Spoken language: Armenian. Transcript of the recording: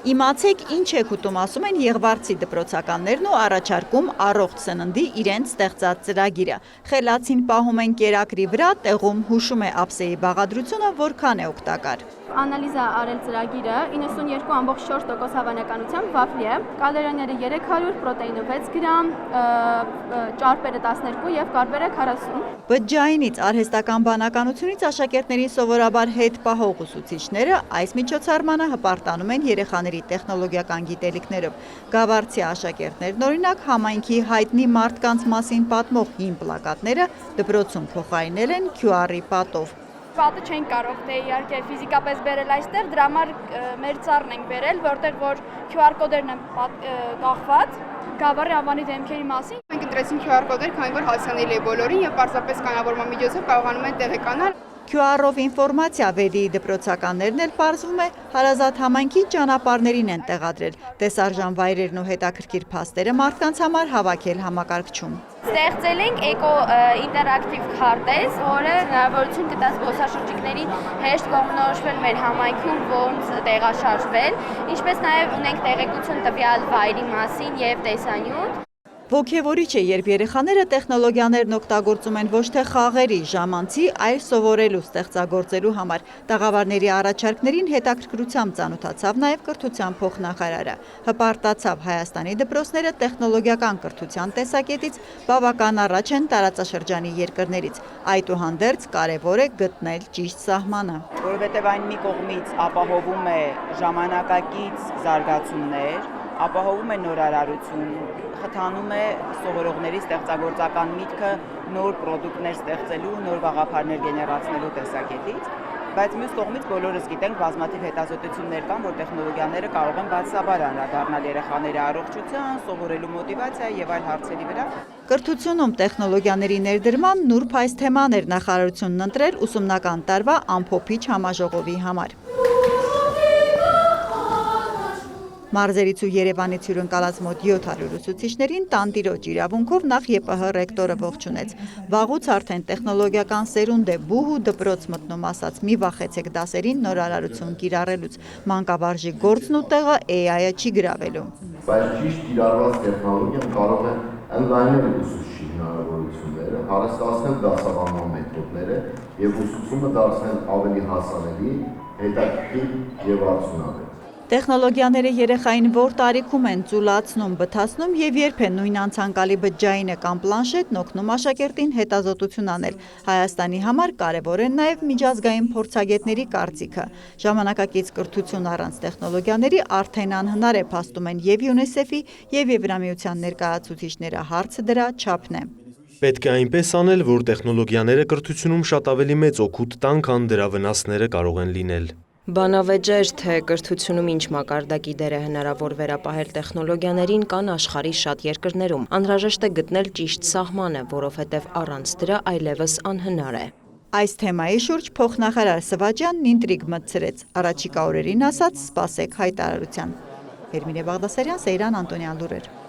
Իմացեք ինչ եք ուտում, ասում են Եղվարդցի դպրոցականներն ու առաջարկում առողջ սննդի իրենց ստեղծած ծրագիրը։ Խելացին պահում են կերակրի վրա, տեղում հուշում է ափսեի բաղադրությունը, որքան է օգտակար։ Անալիզ է արել ծրագիրը, 92.4% հավանականությամբ վաֆլի է, կալորիաները 300, պրոտեինը 6 գրամ, ճարպերը 12 և կարպերը 40։ Բջջայինից, արհեստական բանականությունից աշակերտներին սովորաբար հետ պահող ուսուցիչները այս միջոցառմանը հպարտանում են երեխաների տեխնոլոգիական գիտելիքներով։ Գավառցի աշակերտներն օրինակ համայնքի հայտնի մարդկանց մասին պատմող հին պլակատները դպրոցում փոխարինել են QR-ի պատով։ Պատը չենք կարող թե իհարկե ֆիզիկապես բերել այստեղ, դրա համար մեր ծառն ենք բերել, որտեղ որ QR կոդերն են կախված Գավառի անվանի դեմքերի մասին։ Մենք ընտրեցինք QR կոդեր, քանի որ հասանելի է բոլորին եւ պարզապես կանավորման միջոցով կարողանում են տեղեկանալ։ QR-ով ինֆորմացիա վեդիի դպրոցականներն էլ պարզվում է հարազատ համայնքի ճանապարհներին են տեղադրել, տեսարժան վայրերն ու հետաքրքիր փաստերը մարդկանց համար հավաքել համակարգչում։ Ստեղծել ենք էկո ինտերակտիվ քարտեզ, որը հնարավորություն կտա զբոսաշրջիկներին հեշտ կողմնորոշվել մեր համայնքում, ոնց տեղաշարժվել, ինչպես նաև ունենք տեղեկություն տվյալ վայրի մասին եւ տեսանյութ։ Ոգևորիչ է, երբ երեխաները տեխնոլոգիաներն օգտագործում են ոչ թե խաղերի, ժամանցի, այլ սովորելու, ստեղծագործելու համար։ Տաղավարների առաջարկներին հետաքրքրությամբ ծանոթացավ նաև կրթության փոխնախարարը։ Հպարտացավ Հայաստանի դպրոցները տեխնոլոգիական կրթության տեսակետից բավական առաջ են տարածաշրջանի երկրներից։ Այդուհանդերձ կարևոր է գտնել ճիշտ սահմանը։ Որովհետև այն մի կողմից ապահովում է ժամանակակից զարգացումներ, ապահովում է նորարարություն, խթանում է սովորողների ստեղծագործական միտքը նոր պրոդուկտներ ստեղծելու, նոր գաղափարներ գեներացնելու տեսակետից, բայց մյուս կողմից բոլորս գիտենք, բազմաթիվ հետազոտություններ կան, որ տեխնոլոգիաները կարող են բացասաբար անդրադառնալ երեխաների առողջության, սովորելու մոտիվացիայի եւ այլ հարցերի վրա։ Կրթությունում տեխնոլոգիաների ներդրման նուրբ այս թեման էր նախարարությունն ընտրել ուսումնական տարվա ամփոփիչ համաժողովի համար։ Մարզերից ու Երևանից հյուրընկալած մոտ 700 ուսուցիչներին տանտիրոջ իրավունքով նախ ԵՊՀ ռեկտորը ողջունեց։ Վաղուց արդեն տեխնոլոգիական սերունդ է բուհ ու դպրոց մտնում, ասաց մի վախեցեք դասերին նորարարություն կիրառելուց, մանկավարժի գործն ու տեղը AI-ը չի գրավելու։ Բայց ճիշտ կիրառված տեխնոլոգիան կարող է ընդլայնել ուսուցչի հնարավորությունները, հարստացնել դասավանդման մեթոդները եւ ուսուցումը դարձնել ավելի հասանելի, հետաքրքիր եւ արդյունավետ։ Տեխնոլոգիաները երեխային որ տարիքում են ծուլացնում, բթացնում եւ երբ է նույն անցանկալի բջջայինը կամ պլանշետն օգնում աշակերտին հետազոտություն անել։ Հայաստանի համար կարևոր է նաեւ միջազգային փորձագետների կարծիքը։ Ժամանակակից կրթություն առանց տեխնոլոգիաների արդեն անհնար է, փաստում են եւ ՅՈՒՆԵՍԵՖ-ի եւ Եվրամիության ներկայացուցիչները, հարցը դրա չափն է։ Պետք է այնպես անել, որ տեխնոլոգիաները կրթությունում շատ ավելի մեծ օգուտ տան, քան դրա վնասները կարող են լինել։ Բանավեճ էր, թե կրթությունում ինչ մակարդակի դեր է հնարավոր վերապահել տեխնոլոգիաներին կան աշխարհի շատ երկրներում։ Անհրաժեշտ է գտնել ճիշտ սահմանը, որովհետև առանց դրա այլևս անհնար է։ Այս թեմայի շուրջ փոխնախարար Սվաջյանն ինտրիգ մտցրեց, առաջիկա օրերին ասաց՝ սպասեք հայտարարության։ Էրմինե Բաղդասարյան, Սեյրան Անտոնյան լուրեր։